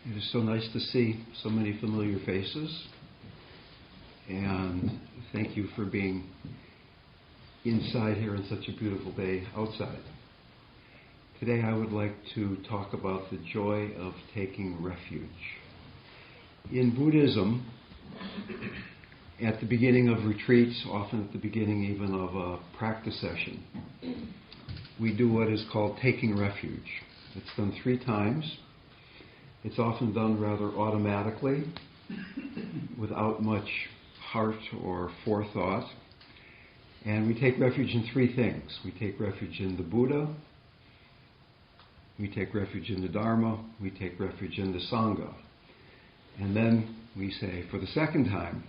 It is so nice to see so many familiar faces, and thank you for being inside here on such a beautiful day outside. Today I would like to talk about the joy of taking refuge. In Buddhism, at the beginning of retreats, often at the beginning even of a practice session, we do what is called taking refuge. It's done 3 times. It's often done rather automatically, without much heart or forethought. And we take refuge in 3 things. We take refuge in the Buddha, we take refuge in the Dharma, we take refuge in the Sangha. And then we say, for the second time,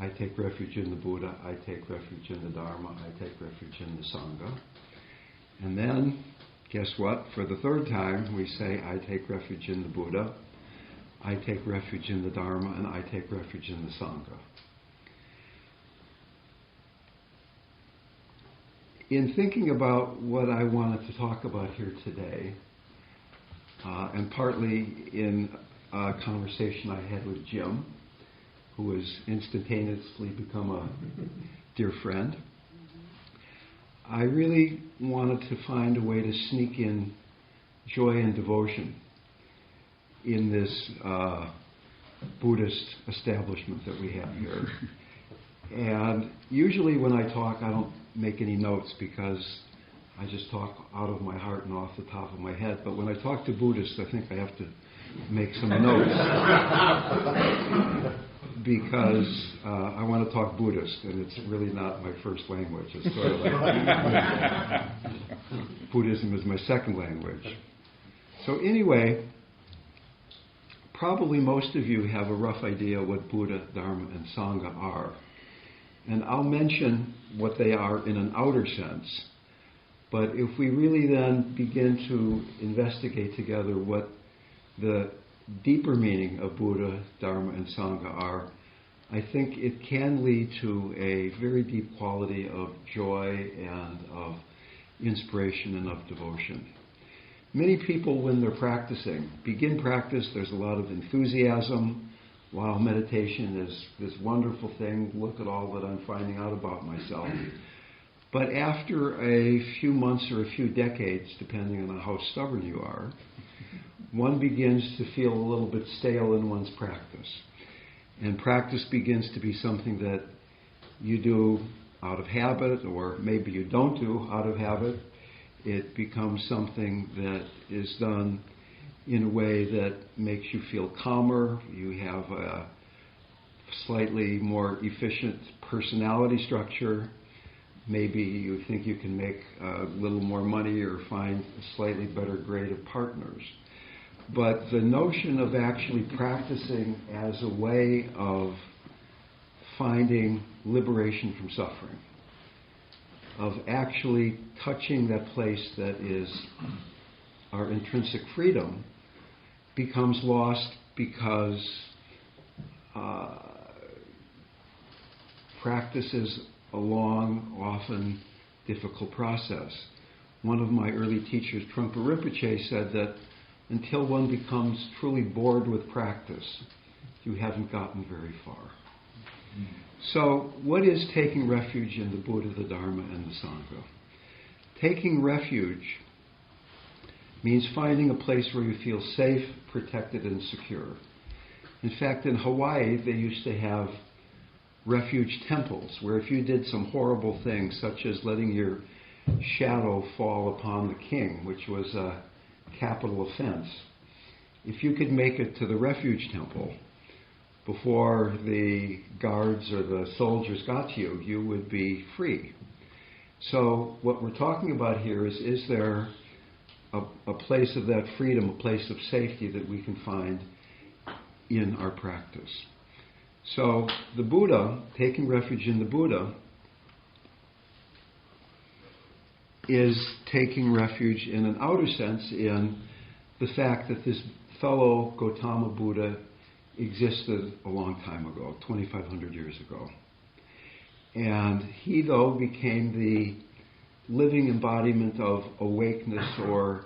I take refuge in the Buddha, I take refuge in the Dharma, I take refuge in the Sangha. And then, guess what? For the 3rd time, we say, I take refuge in the Buddha, I take refuge in the Dharma, and I take refuge in the Sangha. In thinking about what I wanted to talk about here today, and partly in a conversation I had with Jim, who has instantaneously become a dear friend, I really wanted to find a way to sneak in joy and devotion in this Buddhist establishment that we have here. And usually when I talk, I don't make any notes because I just talk out of my heart and off the top of my head. But when I talk to Buddhists, I think I have to make some notes because I want to talk Buddhist, and it's really not my first language. It's sort of like Buddhism is my second language. So anyway, probably most of you have a rough idea what Buddha, Dharma, and Sangha are. And I'll mention what they are in an outer sense. But if we really then begin to investigate together what the deeper meaning of Buddha, Dharma, and Sangha are, I think it can lead to a very deep quality of joy and of inspiration and of devotion. Many people, when they're practicing, begin practice, there's a lot of enthusiasm. Wow, meditation is this wonderful thing. Look at all that I'm finding out about myself. But after a few months or a few decades, depending on how stubborn you are, one begins to feel a little bit stale in one's practice. And practice begins to be something that you do out of habit, or maybe you don't do out of habit. It becomes something that is done in a way that makes you feel calmer. You have a slightly more efficient personality structure. Maybe you think you can make a little more money or find a slightly better grade of partners. But the notion of actually practicing as a way of finding liberation from suffering, of actually touching that place that is our intrinsic freedom, becomes lost because practice is a long, often difficult process. One of my early teachers, Trungpa Rinpoche, said that until one becomes truly bored with practice, you haven't gotten very far. So, what is taking refuge in the Buddha, the Dharma, and the Sangha? Taking refuge means finding a place where you feel safe, protected, and secure. In fact, in Hawaii, they used to have refuge temples, where if you did some horrible things, such as letting your shadow fall upon the king, which was a capital offense, if you could make it to the refuge temple before the guards or the soldiers got to you, you would be free. So what we're talking about here is there a place of that freedom, a place of safety that we can find in our practice. So the Buddha, taking refuge in the Buddha, is taking refuge in an outer sense in the fact that this fellow Gautama Buddha existed a long time ago, 2,500 years ago. And he, though, became the living embodiment of awakeness or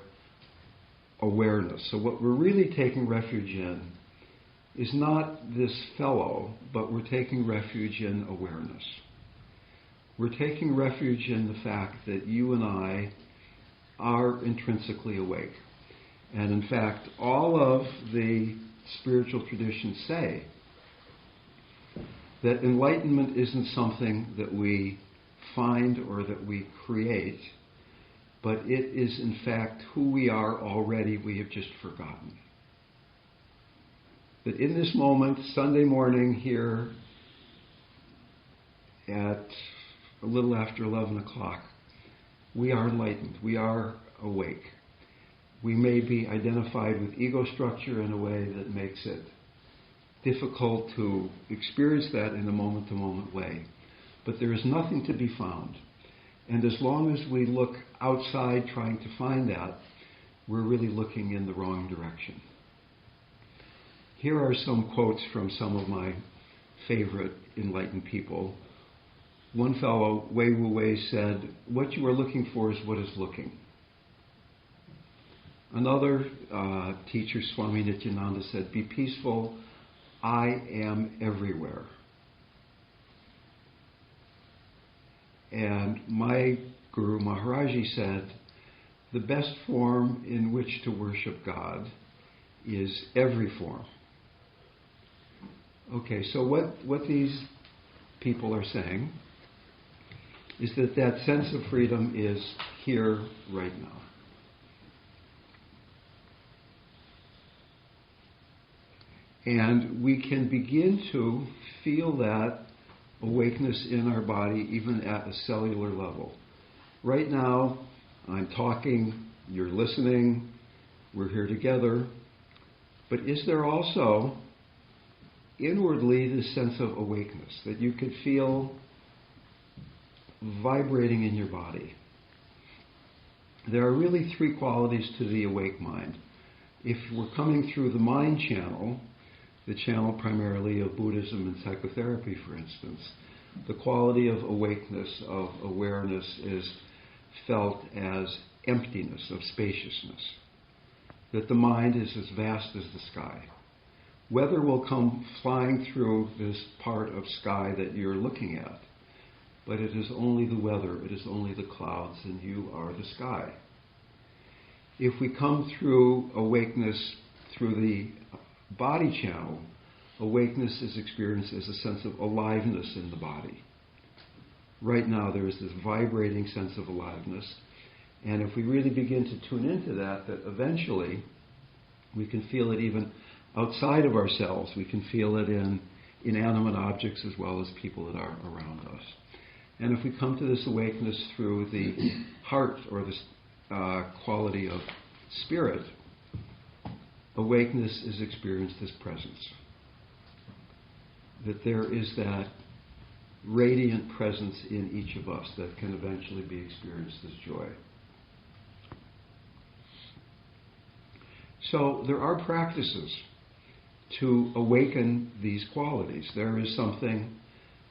awareness. So what we're really taking refuge in is not this fellow, but we're taking refuge in awareness. We're taking refuge in the fact that you and I are intrinsically awake. And in fact, all of the spiritual traditions say that enlightenment isn't something that we find or that we create, but it is in fact who we are already, we have just forgotten. That in this moment, Sunday morning here at a little after 11 o'clock, we are enlightened, we are awake. We may be identified with ego structure in a way that makes it difficult to experience that in a moment-to-moment way. But there is nothing to be found. And as long as we look outside trying to find that, we're really looking in the wrong direction. Here are some quotes from some of my favorite enlightened people. One fellow, Wei Wu Wei, said, "What you are looking for is what is looking." Another teacher, Swami Nityananda, said, "Be peaceful, I am everywhere." And my Guru Maharaji said, "The best form in which to worship God is every form." Okay, so what these people are saying is that sense of freedom is here right now. And we can begin to feel that awakeness in our body even at a cellular level. Right now, I'm talking, you're listening, we're here together, but is there also inwardly this sense of awakeness that you could feel vibrating in your body? There are really three qualities to the awake mind. If we're coming through the mind channel, the channel primarily of Buddhism and psychotherapy, for instance, the quality of awakeness, of awareness, is felt as emptiness, of spaciousness. That the mind is as vast as the sky. Weather will come flying through this part of sky that you're looking at, but it is only the weather, it is only the clouds, and you are the sky. If we come through awakeness through the body channel, awakeness is experienced as a sense of aliveness in the body. Right now there is this vibrating sense of aliveness, and if we really begin to tune into that eventually we can feel it even outside of ourselves. We can feel it in inanimate objects as well as people that are around us. And if we come to this awakeness through the heart or the quality of spirit, awakeness is experienced as presence. That there is that radiant presence in each of us that can eventually be experienced as joy. So there are practices to awaken these qualities. There is something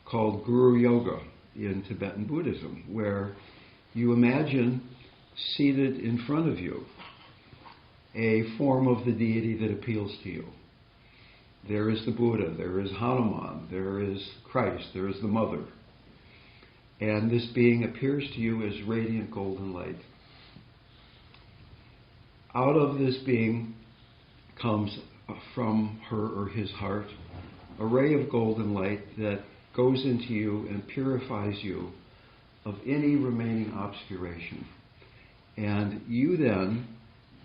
called Guru Yoga in Tibetan Buddhism, where you imagine seated in front of you a form of the deity that appeals to you. There is the Buddha, there is Hanuman, there is Christ, there is the Mother. And this being appears to you as radiant golden light. Out of this being comes from her or his heart a ray of golden light that goes into you and purifies you of any remaining obscuration. And you then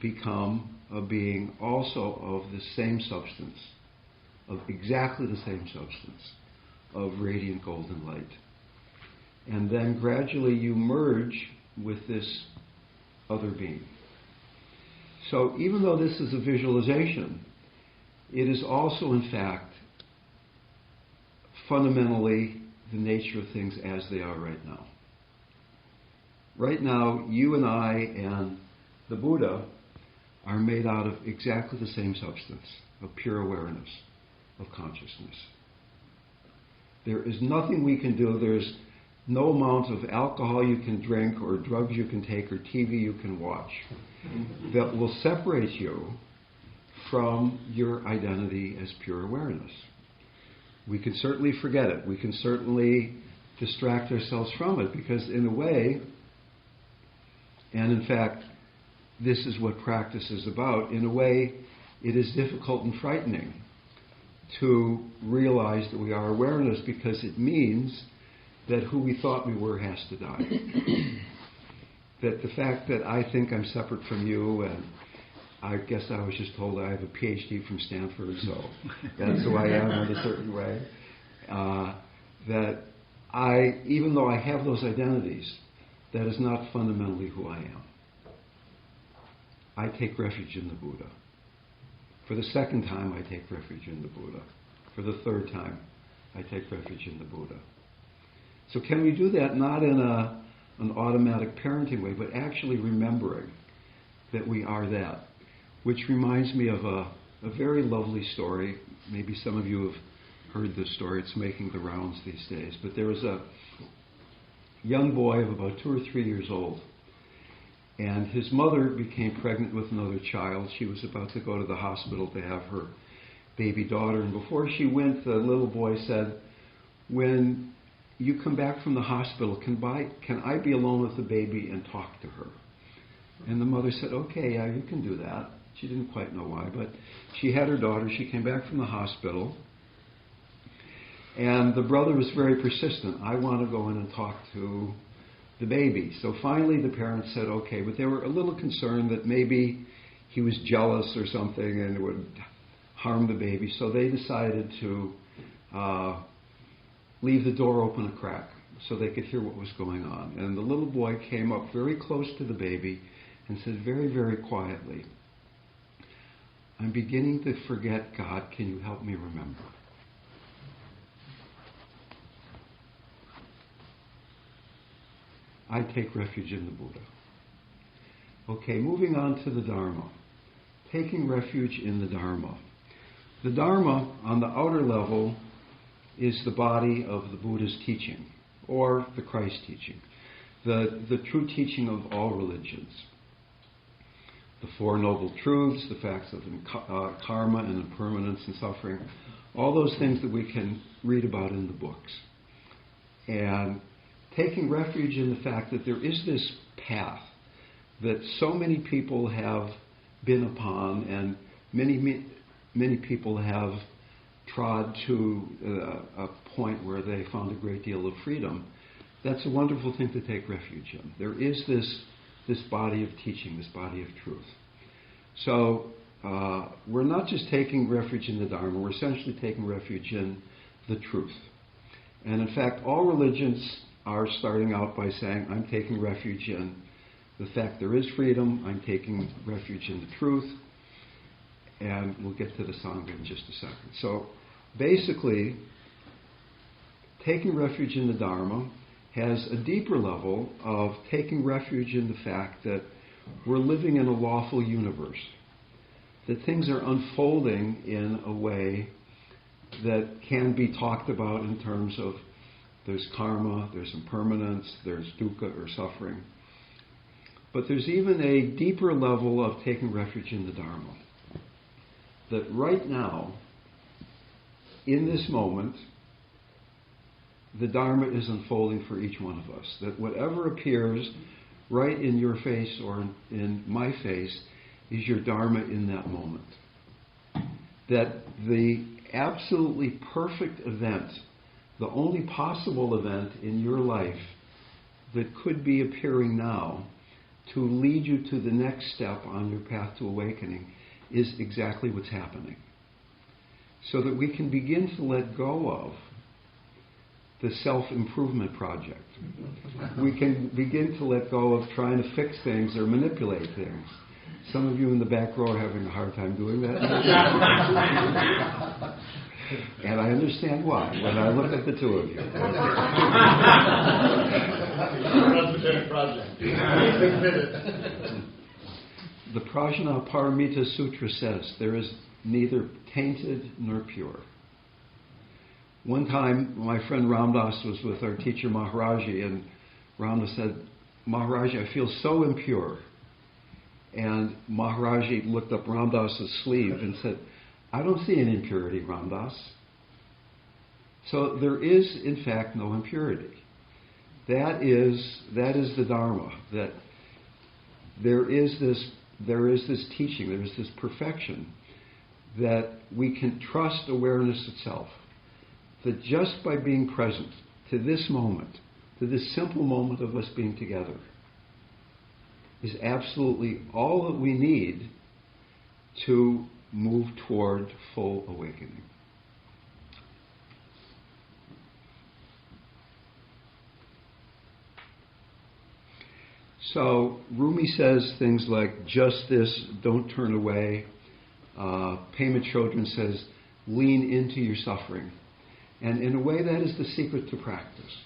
become a being also of the same substance, of exactly the same substance, of radiant golden light. And then gradually you merge with this other being. So even though this is a visualization, it is also in fact fundamentally the nature of things as they are right now. Right now, you and I and the Buddha are made out of exactly the same substance, of pure awareness, of consciousness. There is nothing we can do. There's no amount of alcohol you can drink or drugs you can take or TV you can watch that will separate you from your identity as pure awareness. We can certainly forget it. We can certainly distract ourselves from it because in a way, and in fact, this is what practice is about, in a way, it is difficult and frightening to realize that we are awareness because it means that who we thought we were has to die. That the fact that I think I'm separate from you, and I guess I was just told I have a PhD from Stanford, so that's who I am in a certain way. That I, even though I have those identities, that is not fundamentally who I am. I take refuge in the Buddha. For the second time, I take refuge in the Buddha. For the third time, I take refuge in the Buddha. So can we do that not in an automatic parenting way, but actually remembering that we are that? Which reminds me of a very lovely story. Maybe some of you have heard this story. It's making the rounds these days. But there was a young boy of about 2 or 3 years old. And his mother became pregnant with another child. She was about to go to the hospital to have her baby daughter. And before she went, the little boy said, "When you come back from the hospital, can I be alone with the baby and talk to her?" And the mother said, "Okay, yeah, you can do that." She didn't quite know why, but she had her daughter. She came back from the hospital. And the brother was very persistent. "I want to go in and talk to the baby." So finally the parents said, okay, but they were a little concerned that maybe he was jealous or something and it would harm the baby. So they decided to leave the door open a crack so they could hear what was going on. And the little boy came up very close to the baby and said very, very quietly, "I'm beginning to forget, God. Can you help me remember?" I take refuge in the Buddha. Okay, moving on to the Dharma. Taking refuge in the Dharma. The Dharma, on the outer level, is the body of the Buddha's teaching, or the Christ teaching, the true teaching of all religions. The Four Noble Truths, the facts of karma and impermanence and suffering, all those things that we can read about in the books. And taking refuge in the fact that there is this path that so many people have been upon and many people have trod to a point where they found a great deal of freedom. That's a wonderful thing to take refuge in. There is this body of teaching, this body of truth. So we're not just taking refuge in the Dharma, we're essentially taking refuge in the truth. And in fact, all religions are starting out by saying, I'm taking refuge in the fact there is freedom, I'm taking refuge in the truth, and we'll get to the Sangha in just a second. So basically, taking refuge in the Dharma has a deeper level of taking refuge in the fact that we're living in a lawful universe, that things are unfolding in a way that can be talked about in terms of there's karma, there's impermanence, there's dukkha or suffering. But there's even a deeper level of taking refuge in the Dharma. That right now, in this moment, the Dharma is unfolding for each one of us. That whatever appears right in your face or in my face is your Dharma in that moment. That the absolutely perfect event, the only possible event in your life that could be appearing now to lead you to the next step on your path to awakening is exactly what's happening. So that we can begin to let go of the self-improvement project. We can begin to let go of trying to fix things or manipulate things. Some of you in the back row are having a hard time doing that. And I understand why when I look at the two of you. The Prajnaparamita Sutra says there is neither tainted nor pure. One time, my friend Ramdas was with our teacher Maharaji, and Ramdas said, "Maharaji, I feel so impure." And Maharaji looked up Ramdas's sleeve and said, "I don't see any impurity, Ramdas." So there is, in fact, no impurity. That is the Dharma. That there is this teaching, there is this perfection, that we can trust awareness itself. That just by being present to this moment, to this simple moment of us being together, is absolutely all that we need to move toward full awakening. So Rumi says things like, just this, don't turn away. Pema Chodron says, lean into your suffering. And in a way, that is the secret to practice.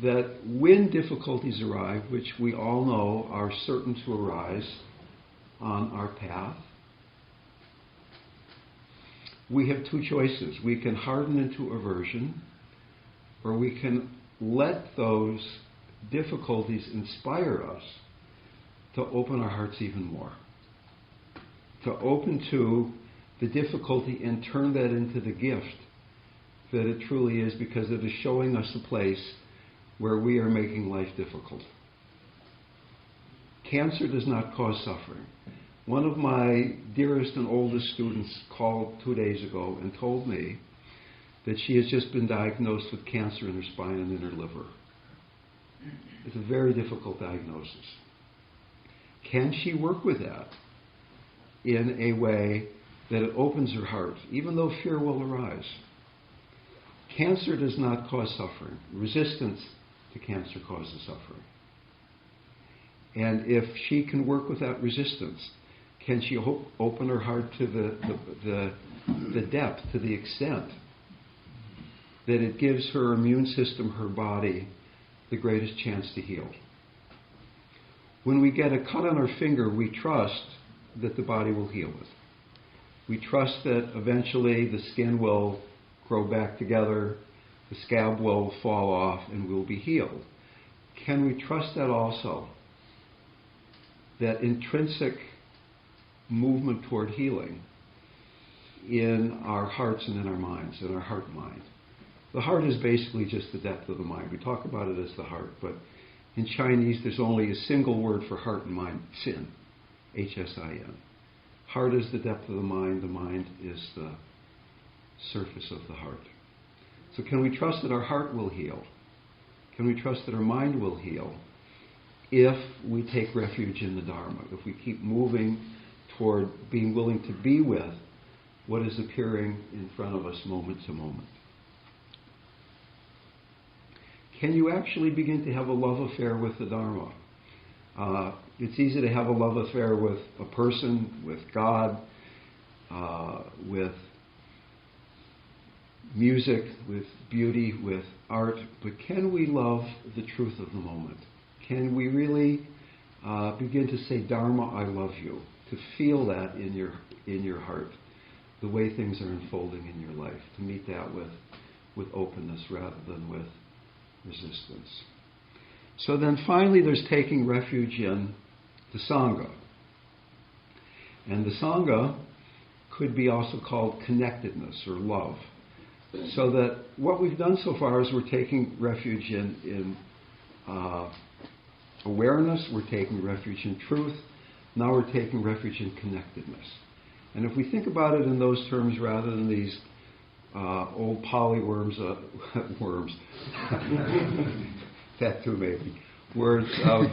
That when difficulties arrive, which we all know are certain to arise on our path, we have two choices. We can harden into aversion, or we can let those difficulties inspire us to open our hearts even more. To open to the difficulty and turn that into the gift that it truly is, because it is showing us a place where we are making life difficult. Cancer does not cause suffering. One of my dearest and oldest students called 2 days ago and told me that she has just been diagnosed with cancer in her spine and in her liver. It's a very difficult diagnosis. Can she work with that in a way that it opens her heart, even though fear will arise? Cancer does not cause suffering. Resistance to cancer causes suffering. And if she can work with that resistance, can she open her heart to the depth, to the extent that it gives her immune system, her body, the greatest chance to heal? When we get a cut on our finger, we trust that the body will heal it. We trust that eventually the skin will grow back together, the scab will fall off, and we'll be healed. Can we trust that also? That intrinsic movement toward healing in our hearts and in our minds, in our heart and mind. The heart is basically just the depth of the mind. We talk about it as the heart, but in Chinese there's only a single word for heart and mind, sin, H-S-I-N. Heart is the depth of the mind is the surface of the heart. So can we trust that our heart will heal? Can we trust that our mind will heal if we take refuge in the Dharma, if we keep moving toward being willing to be with what is appearing in front of us moment to moment? Can you actually begin to have a love affair with the Dharma? It's easy to have a love affair with a person, with God, with music, with beauty, with art, but can we love the truth of the moment? Can we really begin to say, Dharma, I love you, to feel that in your heart, the way things are unfolding in your life, to meet that with openness rather than with resistance. So then finally there's taking refuge in the Sangha. And the Sangha could be also called connectedness or love. So that what we've done so far is we're taking refuge in awareness, we're taking refuge in truth, now we're taking refuge in connectedness. And if we think about it in those terms rather than these old polyworms, worms, that too maybe, words of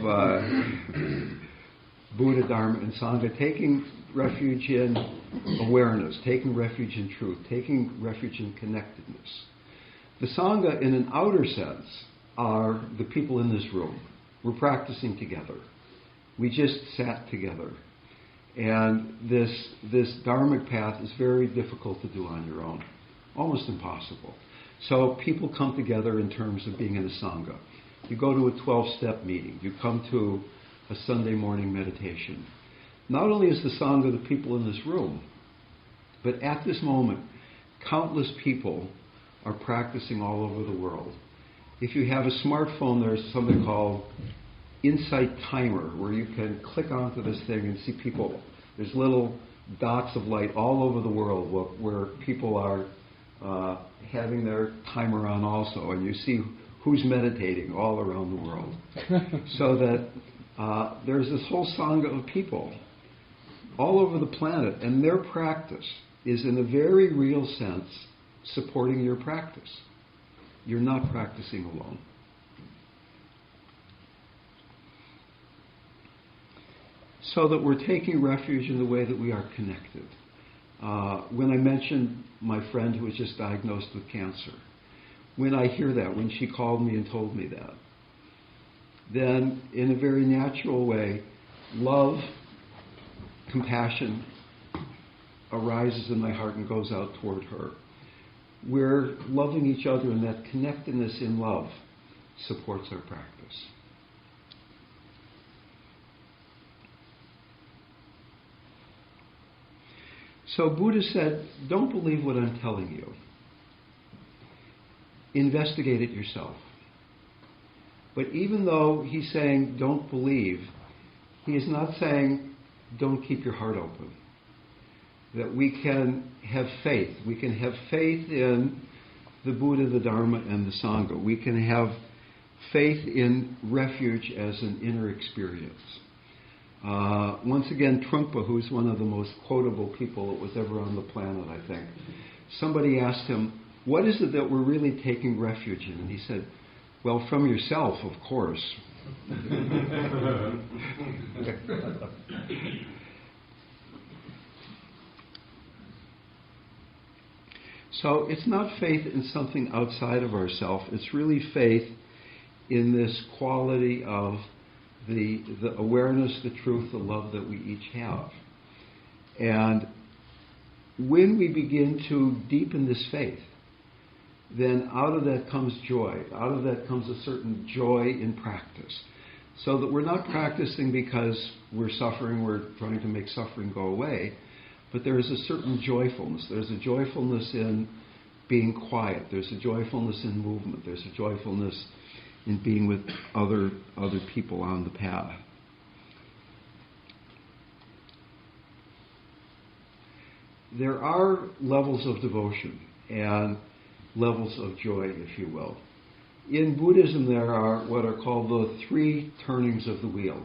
Buddha, Dharma, and Sangha, taking refuge in awareness, taking refuge in truth, taking refuge in connectedness. The Sangha, in an outer sense, are the people in this room. We're practicing together. We just sat together. And this Dharmic path is very difficult to do on your own. Almost impossible. So people come together in terms of being in a Sangha. You go to a 12-step meeting. You come to a Sunday morning meditation. Not only is the Sangha the people in this room, but at this moment, countless people are practicing all over the world. If you have a smartphone, there's something called Insight Timer, where you can click onto this thing and see people. There's little dots of light all over the world where people are having their timer on also, and you see who's meditating all around the world. So that there's this whole sangha of people all over the planet, and their practice is in a very real sense supporting your practice. You're not practicing alone. So that we're taking refuge in the way that we are connected. When I mentioned my friend who was just diagnosed with cancer, when I hear that, when she called me and told me that, then in a very natural way, love, compassion arises in my heart and goes out toward her. We're loving each other, and that connectedness in love supports our practice. So Buddha said, don't believe what I'm telling you. Investigate it yourself. But even though he's saying don't believe, he is not saying don't keep your heart open. That we can have faith. We can have faith in the Buddha, the Dharma, and the Sangha. We can have faith in refuge as an inner experience. Once again, Trungpa, who's one of the most quotable people that was ever on the planet, I think, somebody asked him, what is it that we're really taking refuge in? And he said, well, from yourself, of course. So it's not faith in something outside of ourselves. It's really faith in this quality of the awareness, the truth, the love that we each have. And when we begin to deepen this faith, then out of that comes joy. Out of that comes a certain joy in practice. So that we're not practicing because we're suffering, we're trying to make suffering go away, but there is a certain joyfulness. There's a joyfulness in being quiet. There's a joyfulness in movement. There's a joyfulness in being with other people on the path. There are levels of devotion and levels of joy, if you will. In Buddhism, there are what are called the three turnings of the wheel: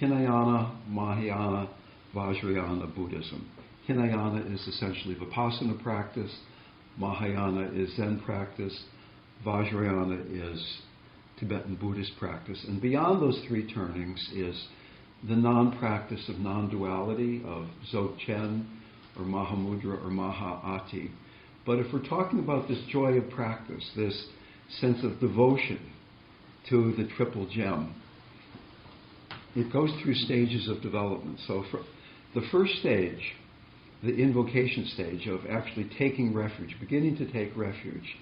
Hinayana, Mahayana, Vajrayana Buddhism. Hinayana is essentially Vipassana practice. Mahayana is Zen practice. Vajrayana is Tibetan Buddhist practice. And beyond those three turnings is the non-practice of non-duality, of Dzogchen, or Mahamudra, or Maha-ati. But if we're talking about this joy of practice, this sense of devotion to the triple gem, it goes through stages of development. So for the first stage, the invocation stage of actually taking refuge, beginning to take refuge,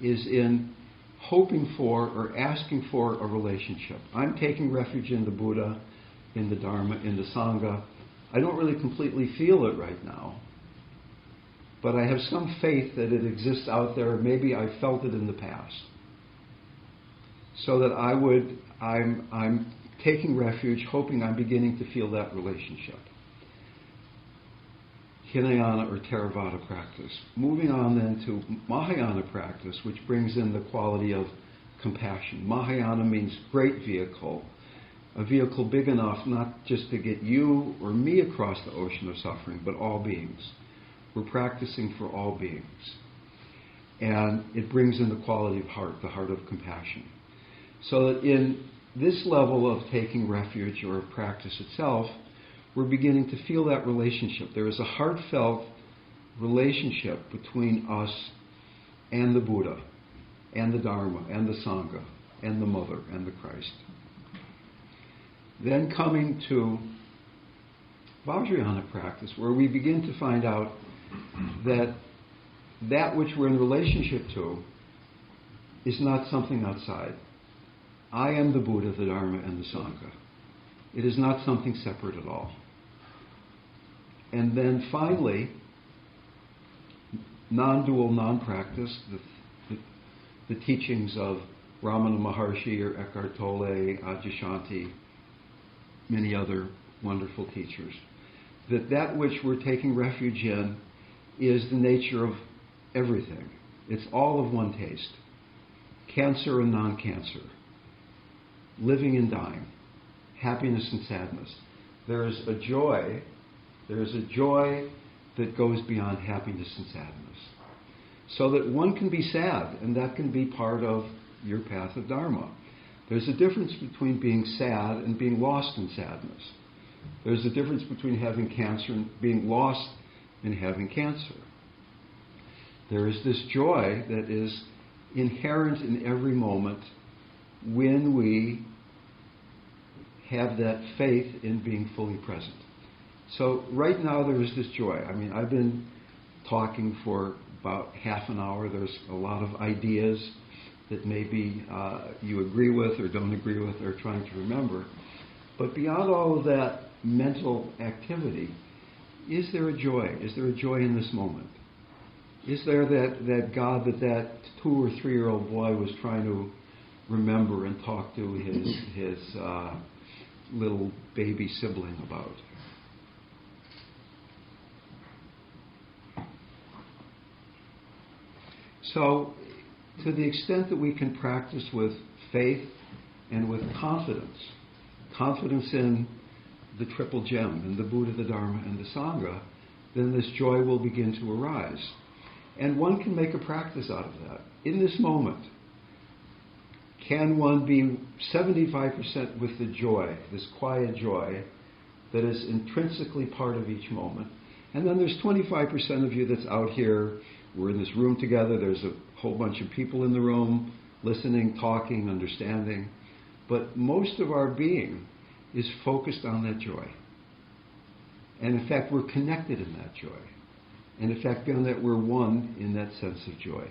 is in hoping for or asking for a relationship. I'm taking refuge in the Buddha, in the Dharma, in the Sangha. I don't really completely feel it right now, but I have some faith that it exists out there. Maybe I felt it in the past. So that I'm taking refuge, hoping I'm beginning to feel that relationship. Hinayana or Theravada practice. Moving on then to Mahayana practice, which brings in the quality of compassion. Mahayana means great vehicle, a vehicle big enough not just to get you or me across the ocean of suffering, but all beings. We're practicing for all beings. And it brings in the quality of heart, the heart of compassion. So that in this level of taking refuge or practice itself, we're beginning to feel that relationship. There is a heartfelt relationship between us and the Buddha, and the Dharma, and the Sangha, and the Mother, and the Christ. Then coming to Vajrayana practice, where we begin to find out that which we're in relationship to is not something outside. I am the Buddha, the Dharma, and the Sangha. It is not something separate at all. And then finally, non-dual, non-practice, the the teachings of Ramana Maharshi or Eckhart Tolle, Adyashanti, many other wonderful teachers, that which we're taking refuge in is the nature of everything. It's all of one taste. Cancer and non-cancer. Living and dying. Happiness and sadness. There is a joy that goes beyond happiness and sadness. So that one can be sad, and that can be part of your path of Dharma. There's a difference between being sad and being lost in sadness. There's a difference between having cancer and being lost in having cancer. There is this joy that is inherent in every moment when we have that faith in being fully present. So right now there is this joy. I mean, I've been talking for about half an hour. There's a lot of ideas that maybe you agree with or don't agree with or trying to remember. But beyond all of that mental activity, is there a joy? Is there a joy in this moment? Is there that God that 2 or 3-year-old boy was trying to remember and talk to his little baby sibling about? So, to the extent that we can practice with faith and with confidence in the triple gem, in the Buddha, the Dharma, and the Sangha, then this joy will begin to arise. And one can make a practice out of that. In this moment, can one be 75% with the joy, this quiet joy, that is intrinsically part of each moment? And then there's 25% of you that's out here. We're in this room together. There's a whole bunch of people in the room, listening, talking, understanding. But most of our being is focused on that joy. And in fact, we're connected in that joy. And in fact, beyond that, we're one in that sense of joy.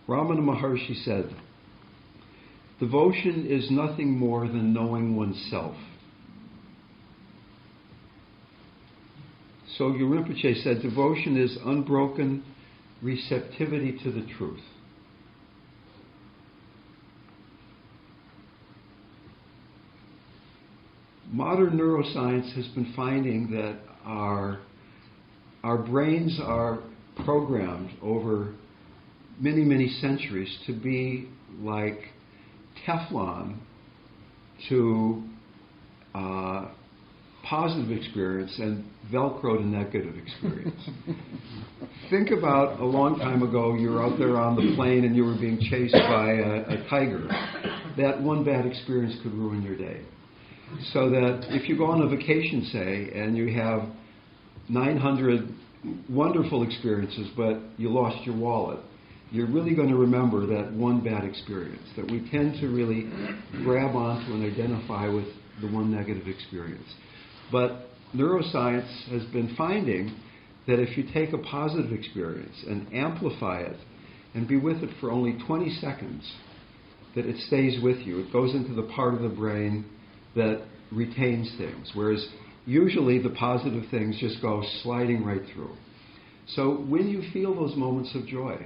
Ramana Maharshi said, "Devotion is nothing more than knowing oneself." So Rinpoche said, devotion is unbroken receptivity to the truth. Modern neuroscience has been finding that our brains are programmed over many, many centuries to be like Teflon to positive experience and Velcro to negative experience. Think about a long time ago, you were out there on the plane and you were being chased by a tiger. That one bad experience could ruin your day. So that if you go on a vacation, say, and you have 900 wonderful experiences, but you lost your wallet, you're really going to remember that one bad experience. That we tend to really grab onto and identify with the one negative experience. But neuroscience has been finding that if you take a positive experience and amplify it and be with it for only 20 seconds, that it stays with you. It goes into the part of the brain that retains things, whereas usually the positive things just go sliding right through. So when you feel those moments of joy,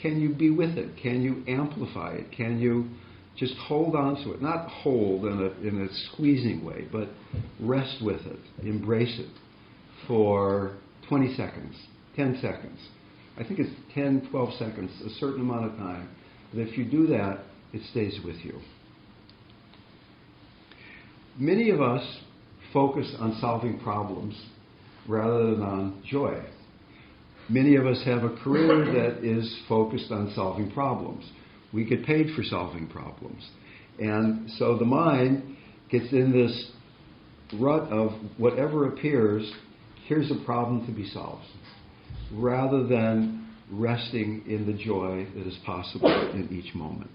can you be with it? Can you amplify it? Can you just hold on to it? Not hold in a squeezing way, but rest with it, embrace it for 20 seconds, 10 seconds. I think it's 10, 12 seconds, a certain amount of time. But if you do that, it stays with you. Many of us focus on solving problems rather than on joy. Many of us have a career that is focused on solving problems. We get paid for solving problems. And so the mind gets in this rut of whatever appears, here's a problem to be solved, rather than resting in the joy that is possible in each moment.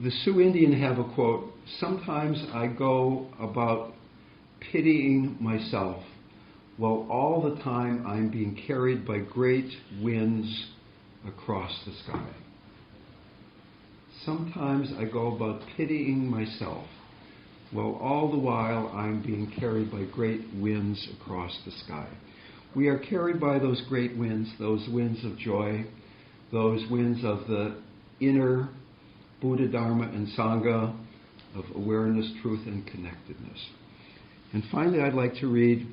The Sioux Indian have a quote, "Sometimes I go about pitying myself while all the time I'm being carried by great winds across the sky." Sometimes I go about pitying myself Well, all the while I'm being carried by great winds across the sky. We are carried by those great winds of joy, those winds of the inner Buddha, Dharma, and Sangha, of awareness, truth, and connectedness. And finally, I'd like to read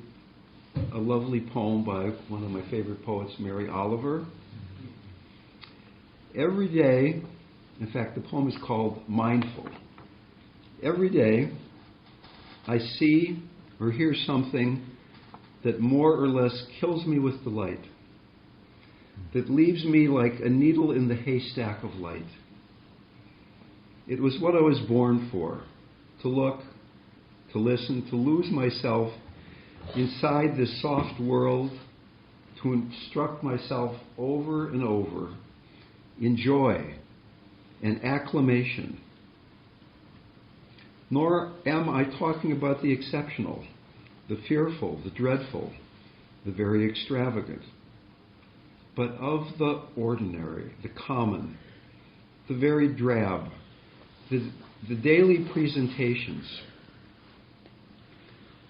a lovely poem by one of my favorite poets, Mary Oliver. Every day, in fact, the poem is called Mindful. Every day, I see or hear something that more or less kills me with delight, that leaves me like a needle in the haystack of light. It was what I was born for, to look, to listen, to lose myself inside this soft world, to instruct myself over and over in joy and acclamation. Nor am I talking about the exceptional, the fearful, the dreadful, the very extravagant, but of the ordinary, the common, the very drab, the daily presentations.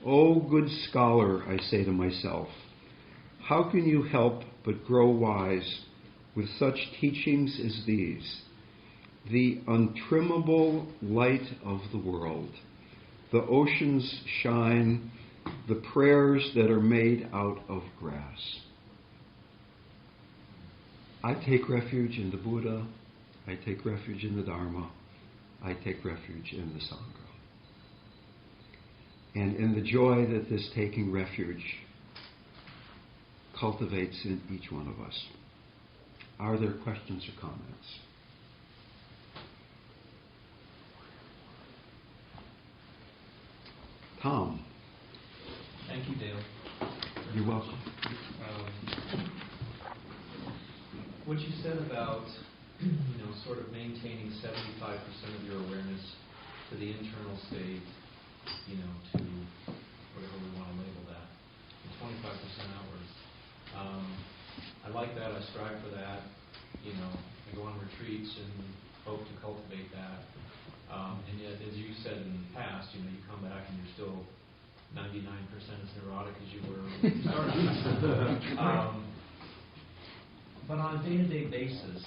Oh, good scholar, I say to myself, how can you help but grow wise with such teachings as these? The untrimmable light of the world, the ocean's shine, the prayers that are made out of grass. I take refuge in the Buddha, I take refuge in the Dharma, I take refuge in the Sangha. And in the joy that this taking refuge cultivates in each one of us. Are there questions or comments? Tom. Thank you, Dale. You're welcome. What you said about, sort of maintaining 75% of your awareness to the internal state, to whatever we want to label that, and 25% outwards. I like that. I strive for that. I go on retreats and hope to cultivate that. And yet, as you said in the past, you come back and you're still 99% as neurotic as you were when you started. But on a day-to-day basis,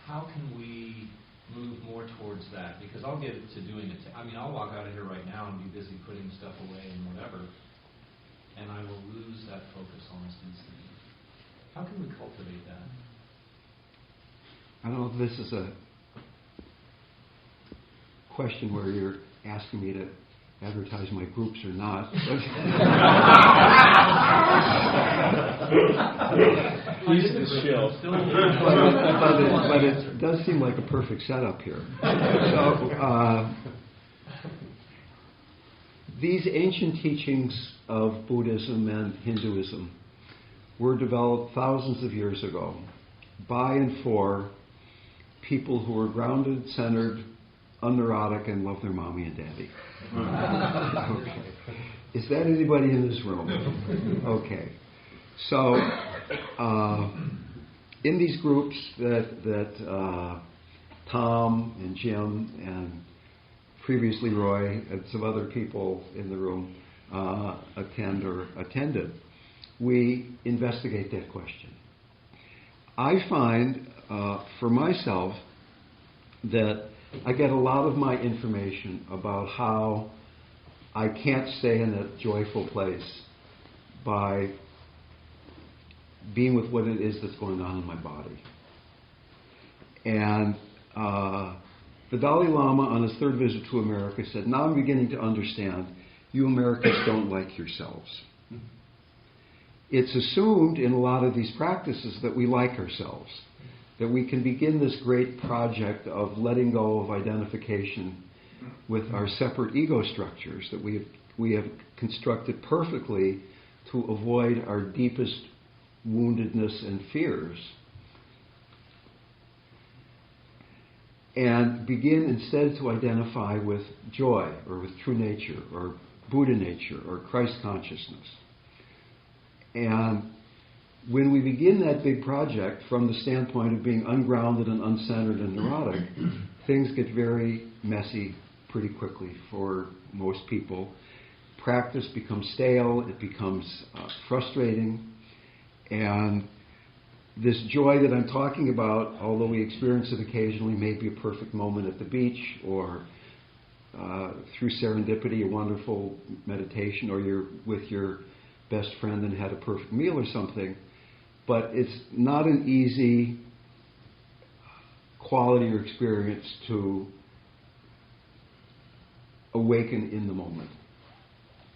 how can we move more towards that? Because I'll get to doing it. I'll walk out of here right now and be busy putting stuff away and whatever, and I will lose that focus almost instantly. How can we cultivate that? I don't know if this is a question where you're asking me to advertise my groups or not. But it does seem like a perfect setup here. So, these ancient teachings of Buddhism and Hinduism were developed thousands of years ago by and for people who were grounded, centered, unneurotic, and love their mommy and daddy. Okay. Is that anybody in this room? Okay. So, in these groups that Tom and Jim and previously Roy and some other people in the room attended, we investigate that question. I find for myself that I get a lot of my information about how I can't stay in a joyful place by being with what it is that's going on in my body. And the Dalai Lama, on his third visit to America, said, now I'm beginning to understand you Americans don't like yourselves. It's assumed in a lot of these practices that we like ourselves, that we can begin this great project of letting go of identification with our separate ego structures that we have constructed perfectly to avoid our deepest woundedness and fears, and begin instead to identify with joy or with true nature or Buddha nature or Christ consciousness. And when we begin that big project from the standpoint of being ungrounded and uncentered and neurotic, things get very messy pretty quickly for most people. Practice becomes stale, it becomes frustrating, and this joy that I'm talking about, although we experience it occasionally, may be a perfect moment at the beach or through serendipity, a wonderful meditation, or you're with your best friend and had a perfect meal or something, but it's not an easy quality or experience to awaken in the moment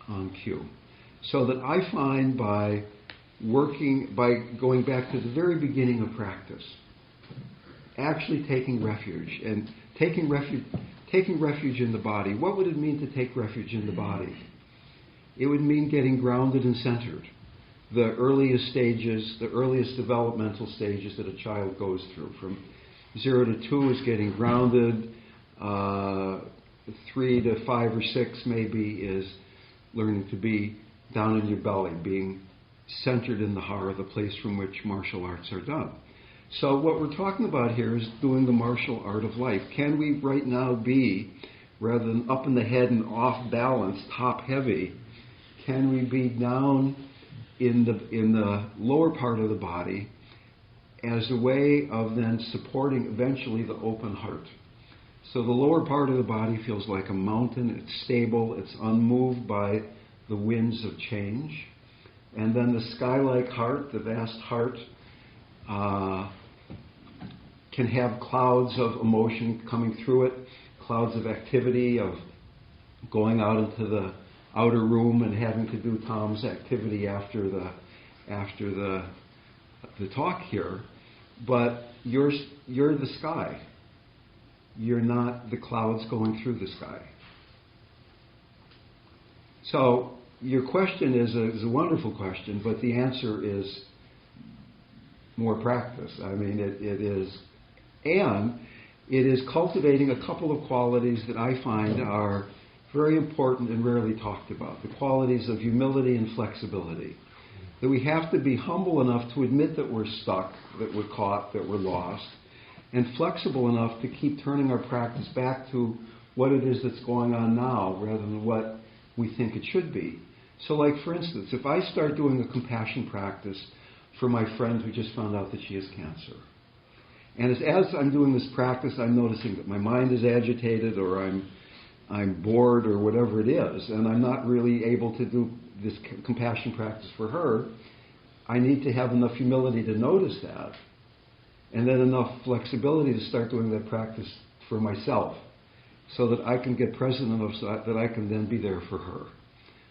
on cue. So that I find by going back to the very beginning of practice, actually taking refuge in the body. What would it mean to take refuge in the body? It would mean getting grounded and centered. The earliest developmental stages that a child goes through, from 0 to 2 is getting grounded, 3 to 5 or 6 maybe is learning to be down in your belly, being centered in the heart, the place from which martial arts are done. So what we're talking about here is doing the martial art of life. Can we right now be, rather than up in the head and off balance, top heavy, can we be down in the lower part of the body as a way of then supporting eventually the open heart? So the lower part of the body feels like a mountain. It's stable. It's unmoved by the winds of change. And then the sky-like heart, the vast heart, can have clouds of emotion coming through it, clouds of activity, of going out into the outer room and having to do Tom's activity after the talk here. But you're the sky. You're not the clouds going through the sky. So your question is a wonderful question, but the answer is more practice. I mean, it is cultivating a couple of qualities that I find are very important and rarely talked about. The qualities of humility and flexibility. That we have to be humble enough to admit that we're stuck, that we're caught, that we're lost, and flexible enough to keep turning our practice back to what it is that's going on now rather than what we think it should be. So like, for instance, if I start doing a compassion practice for my friend who just found out that she has cancer, and as I'm doing this practice, I'm noticing that my mind is agitated, or I'm bored, or whatever it is, and I'm not really able to do this compassion practice for her, I need to have enough humility to notice that, and then enough flexibility to start doing that practice for myself, so that I can get present enough so that I can then be there for her.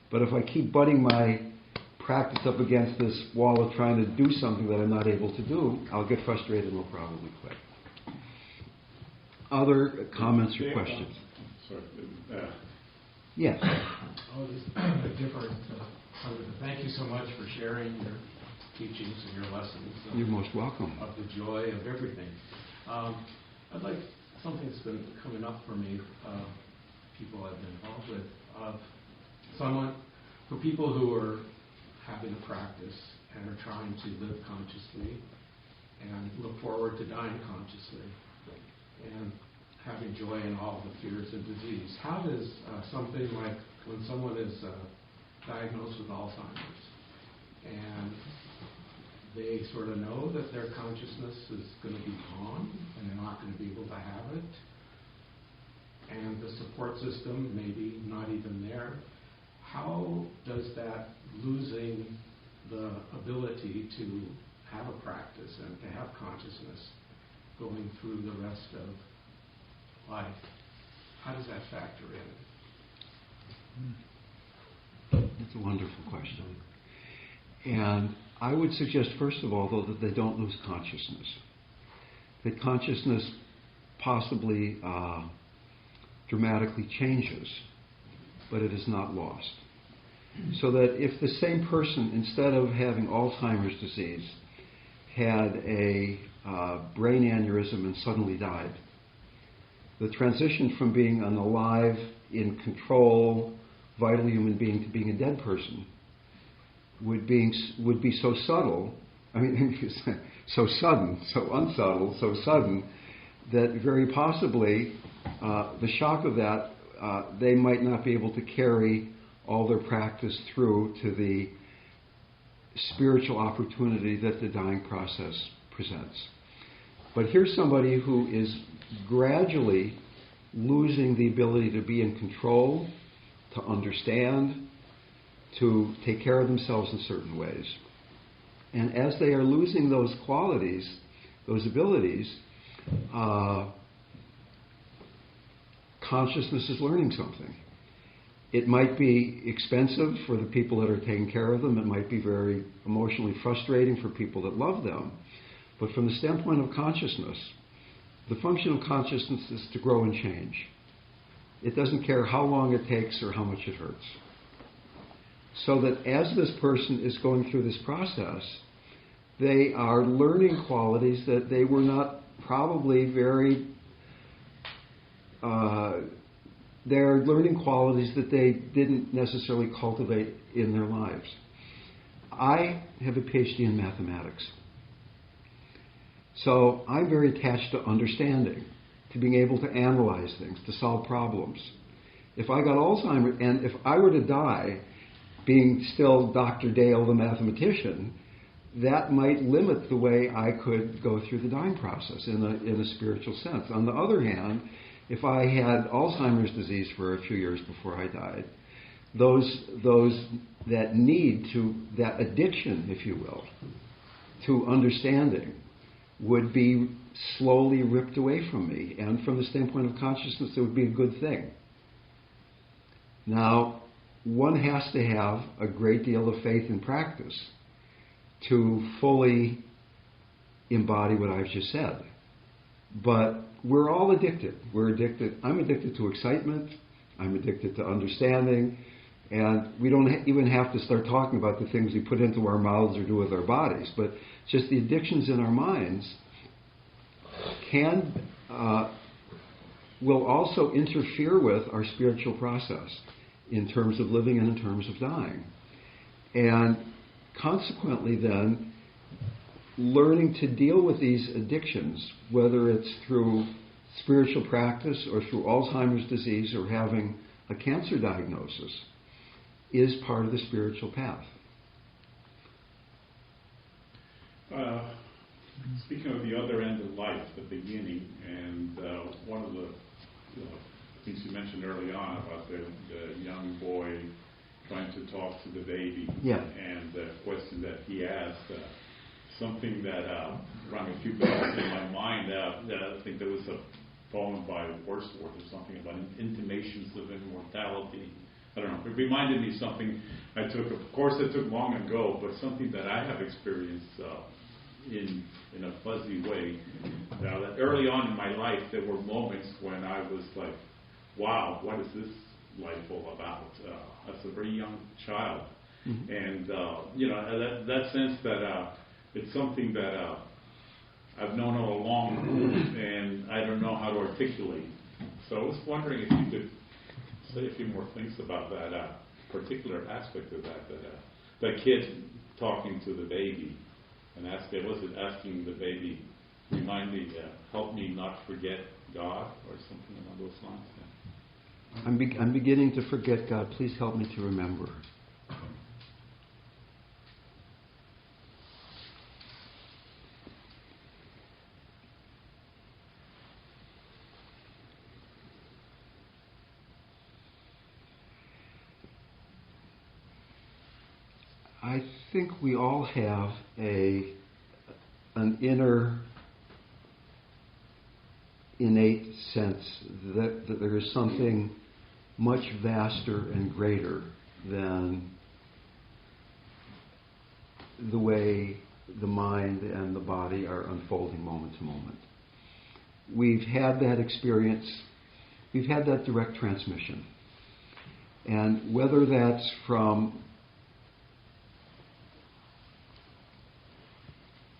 But if I keep butting my practice up against this wall of trying to do something that I'm not able to do, I'll get frustrated and will probably quit. Other comments or questions? Yes. Oh, this is a different. Thank you so much for sharing your teachings and your lessons. You're most welcome. Of the joy of everything. I'd like something that's been coming up for me, people I've been involved with, for people who are having a practice and are trying to live consciously and look forward to dying consciously and having joy in all the fears of disease. How does something like when someone is diagnosed with Alzheimer's and they sort of know that their consciousness is going to be gone and they're not going to be able to have it, and the support system maybe not even there, how does that losing the ability to have a practice and to have consciousness going through the rest of life, how does that factor in? That's a wonderful question. And I would suggest, first of all, though, that they don't lose consciousness. That consciousness possibly dramatically changes, but it is not lost. So that if the same person, instead of having Alzheimer's disease, had a brain aneurysm and suddenly died, the transition from being an alive, in control, vital human being to being a dead person would be so subtle, so sudden, so unsubtle, so sudden, that very possibly the shock of that they might not be able to carry all their practice through to the spiritual opportunity that the dying process presents. But here's somebody who is gradually losing the ability to be in control, to understand, to take care of themselves in certain ways. And as they are losing those qualities, those abilities, consciousness is learning something. It might be expensive for the people that are taking care of them. It might be very emotionally frustrating for people that love them. But from the standpoint of consciousness, the function of consciousness is to grow and change. It doesn't care how long it takes or how much it hurts. So that as this person is going through this process, they are learning qualities that they were not probably very... they're learning qualities that they didn't necessarily cultivate in their lives. I have a PhD in mathematics. So I'm very attached to understanding, to being able to analyze things, to solve problems. If I got Alzheimer's, and if I were to die being still Dr. Dale the mathematician, that might limit the way I could go through the dying process in a spiritual sense. On the other hand, if I had Alzheimer's disease for a few years before I died, that need to, that addiction, if you will, to understanding would be slowly ripped away from me. And from the standpoint of consciousness, it would be a good thing. Now, one has to have a great deal of faith and practice to fully embody what I've just said. But we're all addicted. We're addicted. I'm addicted to excitement. I'm addicted to understanding. And we don't even have to start talking about the things we put into our mouths or do with our bodies. But just the addictions in our minds will also interfere with our spiritual process in terms of living and in terms of dying. And consequently then, learning to deal with these addictions, whether it's through spiritual practice or through Alzheimer's disease or having a cancer diagnosis, is part of the spiritual path. Speaking of the other end of life, the beginning, and one of the things you mentioned early on about the young boy trying to talk to the baby, yeah. And the question that he asked, something that rang a few bells in my mind. I think there was a poem by Wordsworth or something about intimations of immortality. I don't know. It reminded me something I took. Of course, it took long ago, but something that I have experienced in a fuzzy way. Now, that early on in my life, there were moments when I was like, "Wow, what is this life all about?" As a very young child, mm-hmm. And that sense that it's something that I've known all along, and I don't know how to articulate. So I was wondering if you could say a few more things about that particular aspect of that kid talking to the baby and asking the baby, remind me, help me not forget God, or something along those lines. Yeah. I'm beginning to forget God. Please help me to remember. I think we all have an inner innate sense that there is something much vaster and greater than the way the mind and the body are unfolding moment to moment. We've had that experience, we've had that direct transmission. And whether that's from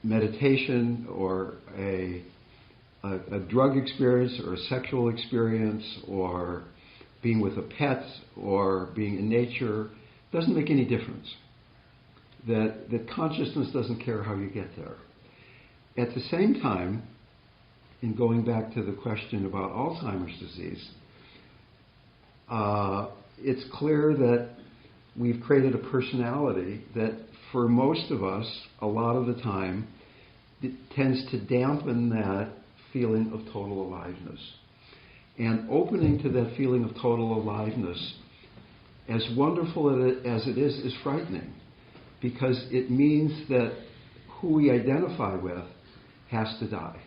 meditation or a drug experience or a sexual experience or being with a pet or being in nature, doesn't make any difference. That consciousness doesn't care how you get there. At the same time, in going back to the question about Alzheimer's disease, it's clear that we've created a personality that for most of us, a lot of the time, it tends to dampen that feeling of total aliveness. And opening to that feeling of total aliveness, as wonderful as it is frightening, because it means that who we identify with has to die.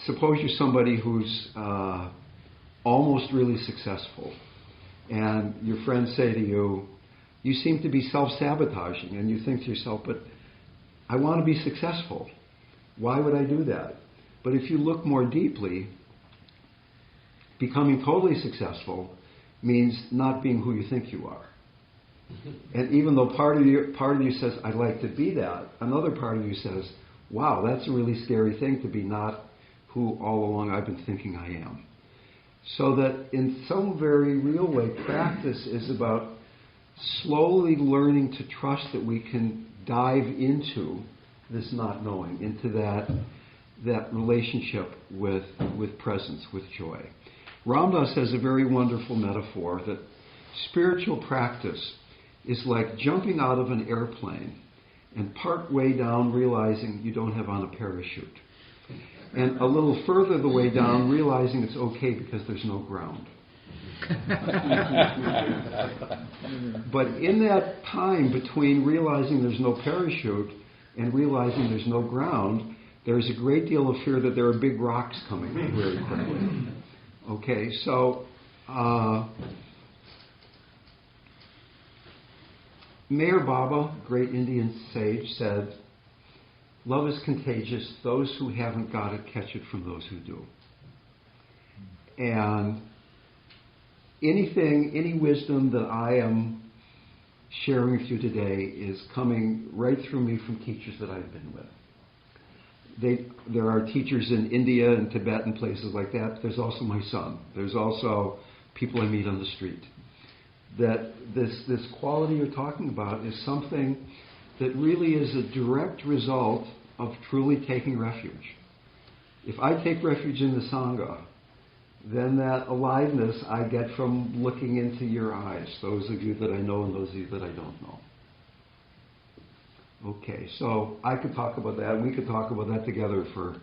Suppose you're somebody who's almost really successful, and your friends say to you, you seem to be self-sabotaging, and you think to yourself, but I want to be successful. Why would I do that? But if you look more deeply, becoming totally successful means not being who you think you are. And even though part of you says, I'd like to be that, another part of you says, wow, that's a really scary thing to be not who all along I've been thinking I am. So that in some very real way, practice is about slowly learning to trust that we can dive into this not knowing, into that relationship with presence, with joy. Ram Dass has a very wonderful metaphor that spiritual practice is like jumping out of an airplane and part way down realizing you don't have on a parachute. And a little further the way down realizing it's okay because there's no ground. But in that time between realizing there's no parachute and realizing there's no ground, there's a great deal of fear that there are big rocks coming very quickly. Okay, so Meher Baba, great Indian sage, said, love is contagious. Those who haven't got it catch it from those who do. And any wisdom that I am sharing with you today is coming right through me from teachers that I've been with. There are teachers in India and Tibet and places like that. There's also my son. There's also people I meet on the street. That this quality you're talking about is something that really is a direct result of truly taking refuge. If I take refuge in the Sangha, then that aliveness I get from looking into your eyes, those of you that I know and those of you that I don't know. Okay, so I could talk about that. We could talk about that together for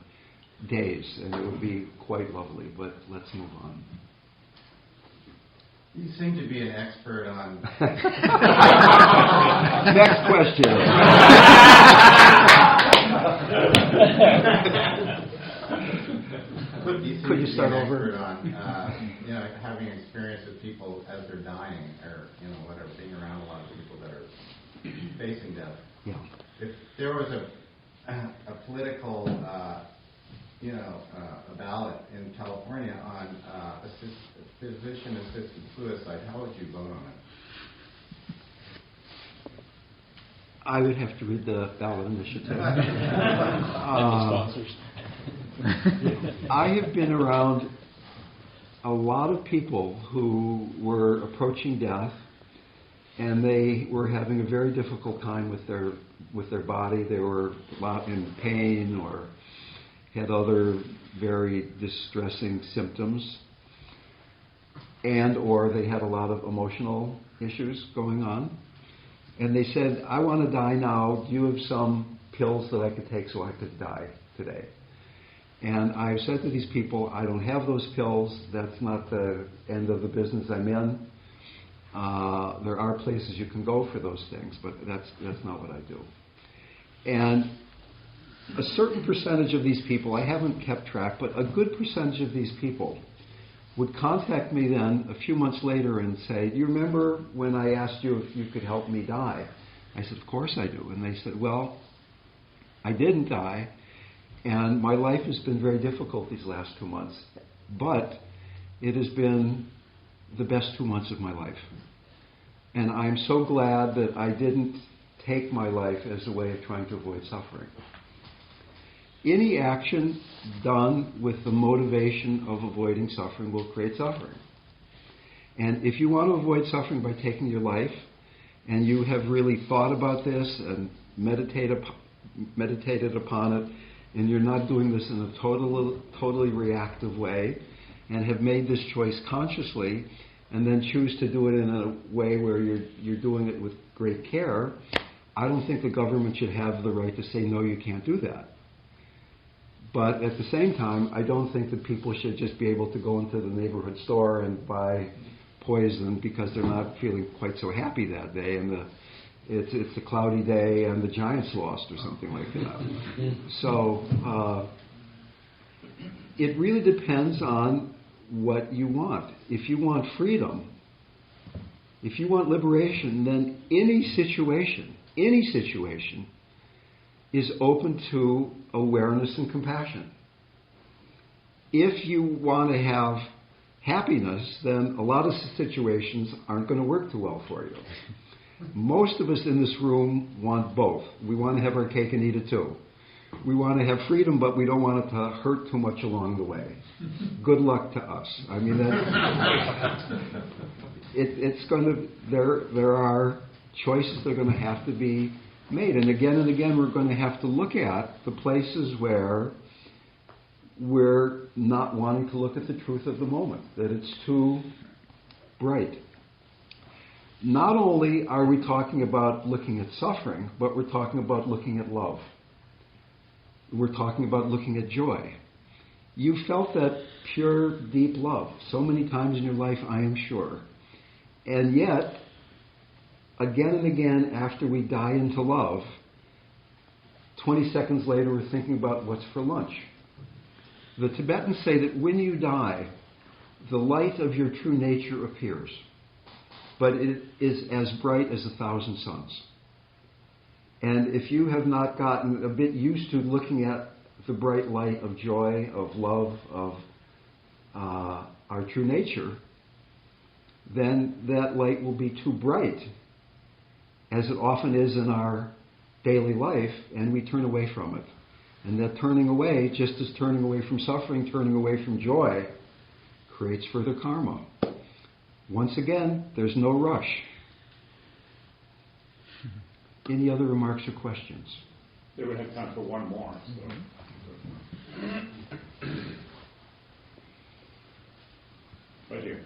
days, and it would be quite lovely, but let's move on. You seem to be an expert on... Next question. Could you start over? On, having experience with people as they're dying, or whatever, being around a lot of people that are facing death. Yeah. If there was a political, a ballot in California on physician-assisted suicide, how would you vote on it? I would have to read the ballot initiative. Sponsors. I have been around a lot of people who were approaching death, and they were having a very difficult time with their body. They were a lot in pain or had other very distressing symptoms, and or they had a lot of emotional issues going on. And they said, I want to die now. Do you have some pills that I could take so I could die today? And I've said to these people, I don't have those pills. That's not the end of the business I'm in. There are places you can go for those things, but that's not what I do. And a certain percentage of these people, I haven't kept track, but a good percentage of these people would contact me then a few months later and say, do you remember when I asked you if you could help me die? I said, of course I do. And they said, well, I didn't die, and my life has been very difficult these last 2 months, but it has been the best 2 months of my life. And I'm so glad that I didn't take my life as a way of trying to avoid suffering. Any action done with the motivation of avoiding suffering will create suffering. And if you want to avoid suffering by taking your life, and you have really thought about this and meditated upon it, and you're not doing this in a totally reactive way, and have made this choice consciously, and then choose to do it in a way where you're doing it with great care, I don't think the government should have the right to say, no, you can't do that. But at the same time, I don't think that people should just be able to go into the neighborhood store and buy poison because they're not feeling quite so happy that day, and it's a cloudy day and the Giants lost or something like that. So it really depends on what you want. If you want freedom, if you want liberation, then any situation is open to awareness and compassion. If you want to have happiness, then a lot of situations aren't going to work too well for you. Most of us in this room want both. We want to have our cake and eat it too. We want to have freedom, but we don't want it to hurt too much along the way. Good luck to us. I mean, it's going to. There are choices that are going to have to be made, and again, we're going to have to look at the places where we're not wanting to look at the truth of the moment, that it's too bright. Not only are we talking about looking at suffering, but we're talking about looking at love. We're talking about looking at joy. You felt that pure, deep love so many times in your life, I am sure. And yet, again and again, after we die into love, 20 seconds later we're thinking about what's for lunch. The Tibetans say that when you die, the light of your true nature appears, but it is as bright as 1,000 suns. And if you have not gotten a bit used to looking at the bright light of joy, of love, of our true nature, then that light will be too bright, as it often is in our daily life, and we turn away from it. And that turning away, just as turning away from suffering, turning away from joy, creates further karma. Once again, there's no rush. Any other remarks or questions? They would have time for one more. So. Right here.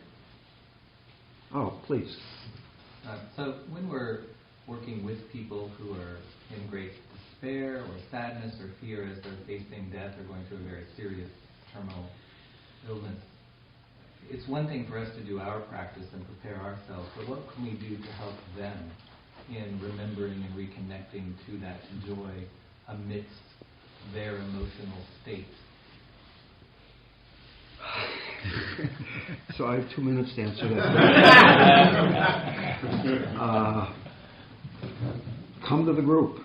Oh, please. So when we're working with people who are in great despair or sadness or fear as they're facing death or going through a very serious terminal illness, it's one thing for us to do our practice and prepare ourselves, but what can we do to help them in remembering and reconnecting to that joy amidst their emotional state? So I have 2 minutes to answer that. Come to the group.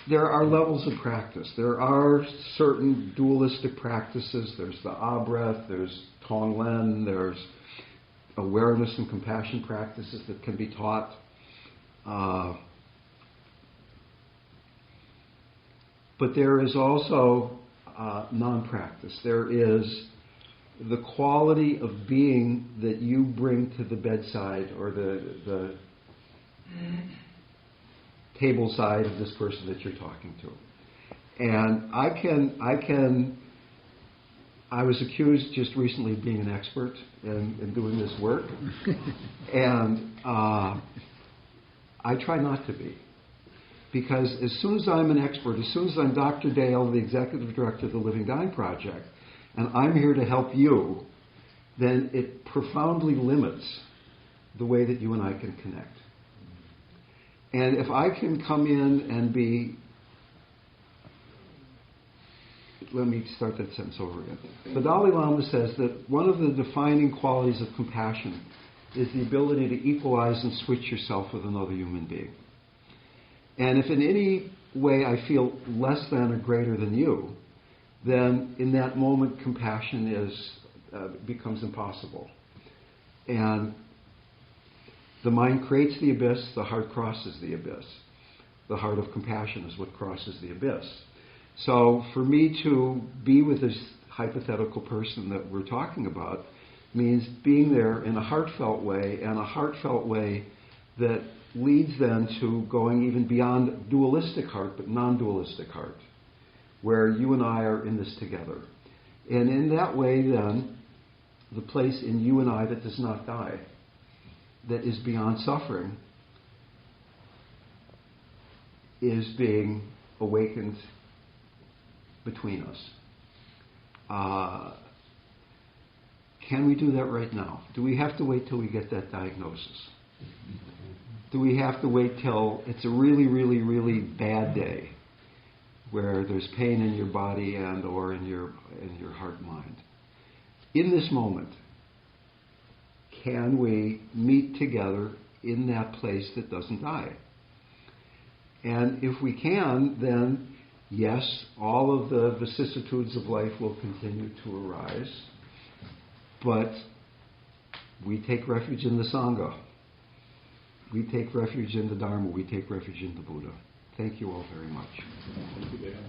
There are levels of practice. There are certain dualistic practices. There's the breath, there's Tonglen, there's awareness and compassion practices that can be taught. But there is also non-practice. There is the quality of being that you bring to the bedside or the table side of this person that you're talking to. And I was accused just recently of being an expert in doing this work. And I try not to be. Because as soon as I'm an expert, as soon as I'm Dr. Dale, the Executive Director of the Living Dying Project, and I'm here to help you, then it profoundly limits the way that you and I can connect. And if I can come in and be... Let me start that sentence over again. The Dalai Lama says that one of the defining qualities of compassion is the ability to equalize and switch yourself with another human being. And if in any way I feel less than or greater than you, then in that moment compassion becomes impossible. And the mind creates the abyss, the heart crosses the abyss. The heart of compassion is what crosses the abyss. So for me to be with this hypothetical person that we're talking about means being there in a heartfelt way, and a heartfelt way that leads them to going even beyond dualistic heart, but non-dualistic heart, where you and I are in this together. And in that way, then, the place in you and I that does not die, that is beyond suffering, is being awakened between us. Can we do that right now? Do we have to wait till we get that diagnosis? Do we have to wait till it's a really, really, really bad day where there's pain in your body and or in your heart and mind? In this moment, can we meet together in that place that doesn't die? And if we can, then yes, all of the vicissitudes of life will continue to arise, but we take refuge in the Sangha. We take refuge in the Dharma. We take refuge in the Buddha. Thank you all very much. Thank you, Dan.